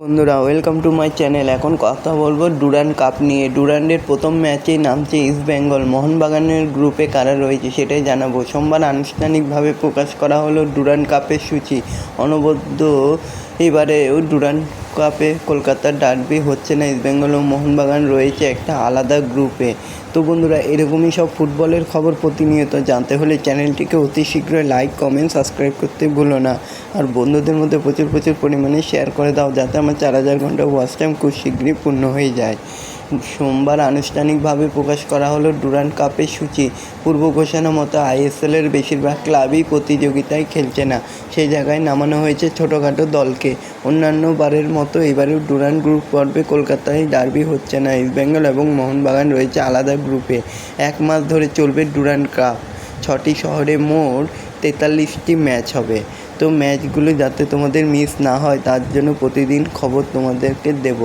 বন্ধুরা, welcome to my channel. এখন কথা বলবো ডুরান্ড কাপ নিয়ে। ডুরান্ডের প্রথম ম্যাচেই নামছে ইস্ট বেঙ্গল। মোহনবাগানের গ্রুপে কারা রয়েছে সেটাই জানাবো। সোমবার আনুষ্ঠানিকভাবে প্রকাশ করা হলো ডুরান্ড কাপের সূচি। অনবদ্য এবারেও ডুরান্ড কাপে কলকাতার ডার্বি হচ্ছে না। ইস্ট বেঙ্গল ও মোহনবাগান রয়েছে একটা আলাদা গ্রুপে। তো বন্ধুরা, এরকমই সব ফুটবলের খবর প্রতিনিয়ত জানতে হলে চ্যানেলটিকে অতি শীঘ্রই লাইক, কমেন্ট, সাবস্ক্রাইব করতে ভুলো না। আর বন্ধুদের মধ্যে প্রচুর পরিমাণে শেয়ার করে দাও, যাতে আমার 4000 ঘন্টা ওয়াচ টাইম খুব শীঘ্রই পূর্ণ হয়ে যায়। সোমবার আনুষ্ঠানিকভাবে প্রকাশ করা হলো ডুরান্ড কাপের সূচি। পূর্ব ঘোষণা মতো আইএসএলের বেশিরভাগ ক্লাবই প্রতিযোগিতায় খেলছে না। সেই জায়গায় নামানো হয়েছে ছোটোখাটো দলকে। অন্যান্য বারের মতো এবারেও ডুরান্ড গ্রুপ পর্বে কলকাতায় ডার্বি হচ্ছে না। ইস্টবেঙ্গল এবং মোহনবাগান রয়েছে আলাদা গ্রুপে। 1 মাস ধরে চলবে ডুরান্ড কাপ। 6টি শহরে মোট 43টি ম্যাচ হবে। তো ম্যাচগুলো যাতে তোমাদের মিস না হয় তার জন্য প্রতিদিন খবর তোমাদেরকে দেব।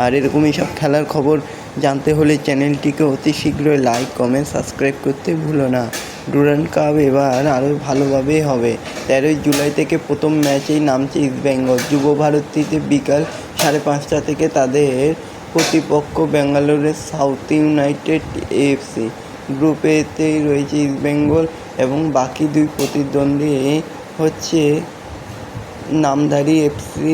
আর এরকমই সব খেলার খবর জানতে হলে চ্যানেলটিকে অতি শীঘ্রই লাইক, কমেন্ট, সাবস্ক্রাইব করতে ভুলো না। ডুরান্ড কাপ এবার আরও ভালোভাবেই হবে। 13ই জুলাই থেকে প্রথম ম্যাচেই নামছে ইস্টবেঙ্গল। যুব ভারতীতে বিকাল 5:30 থেকে তাদের প্রতিপক্ষ ব্যাঙ্গালোরের সাউথ ইউনাইটেড এএফসি। গ্রুপ এতেই রয়েছে ইস্টবেঙ্গল এবং বাকি দুই প্রতিদ্বন্দ্বী হচ্ছে নামধারী এফসি।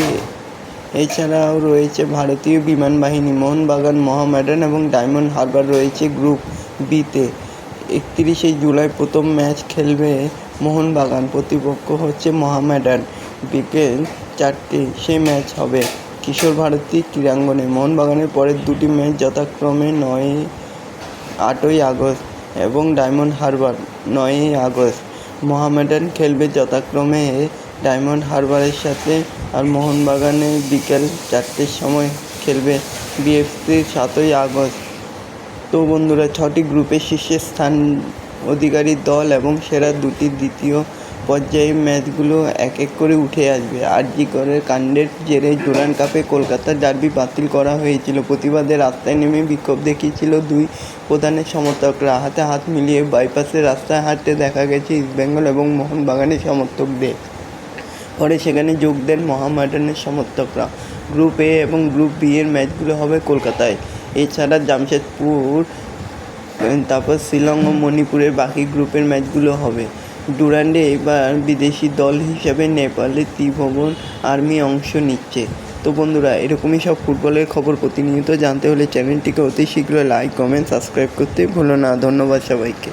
এছাড়াও রয়েছে ভারতীয় বিমান বাহিনী। মোহনবাগান, মোহামেডান এবং ডায়মন্ড হারবার রয়েছে গ্রুপ বিতে। 31শে জুলাই প্রথম ম্যাচ খেলবে মোহনবাগান। প্রতিপক্ষ হচ্ছে মোহামেডান। বিকেল 4টে সেই ম্যাচ হবে কিশোর ভারতী ক্রীড়াঙ্গনে। মোহনবাগানের পরের দুটি ম্যাচ যথাক্রমে 8ই আগস্ট এবং ডায়মন্ড হারবার 9ই আগস্ট। মোহামেডান খেলবে যথাক্রমে ডায়মন্ড হারবারের সাথে, আর মোহনবাগানে বিকেল 4টের সময় খেলবে বিএফসি 7ই আগস্ট। তো বন্ধুরা, 6টি গ্রুপের শীর্ষে স্থান অধিকারী দল এবং সেরা দুটি দ্বিতীয় পর্যায়ের ম্যাচগুলো এক এক করে উঠে আসবে। জি করের কাণ্ডের জেরে ডুরান্ড কাপে কলকাতার ডার্বি বাতিল করা হয়েছিল। প্রতিবাদে রাস্তায় নেমে বিক্ষোভ দেখিয়েছিল দুই প্রধানের সমর্থকরা। হাতে হাত মিলিয়ে বাইপাসের রাস্তায় হাঁটতে দেখা গেছে ইস্টবেঙ্গল এবং মোহনবাগানের সমর্থকদের। পরে সেখানে যোগ দেন মোহামেডানের সমর্থকরা। গ্রুপ এ এবং গ্রুপ বি এর ম্যাচগুলো হবে কলকাতায়। এছাড়া জামশেদপুর, তারপর শিলং ও মণিপুরের বাকি গ্রুপের ম্যাচগুলো হবে। ডুরান্ডে এবার বিদেশি দল হিসাবে নেপালের ত্রিভুবন আর্মি অংশ নিচ্ছে। তো বন্ধুরা, এরকমই সব ফুটবলের খবর প্রতিনিয়ত জানতে হলে চ্যানেলটিকে অতি শীঘ্রই লাইক, কমেন্ট, সাবস্ক্রাইব করতে ভুলো না। ধন্যবাদ সবাইকে।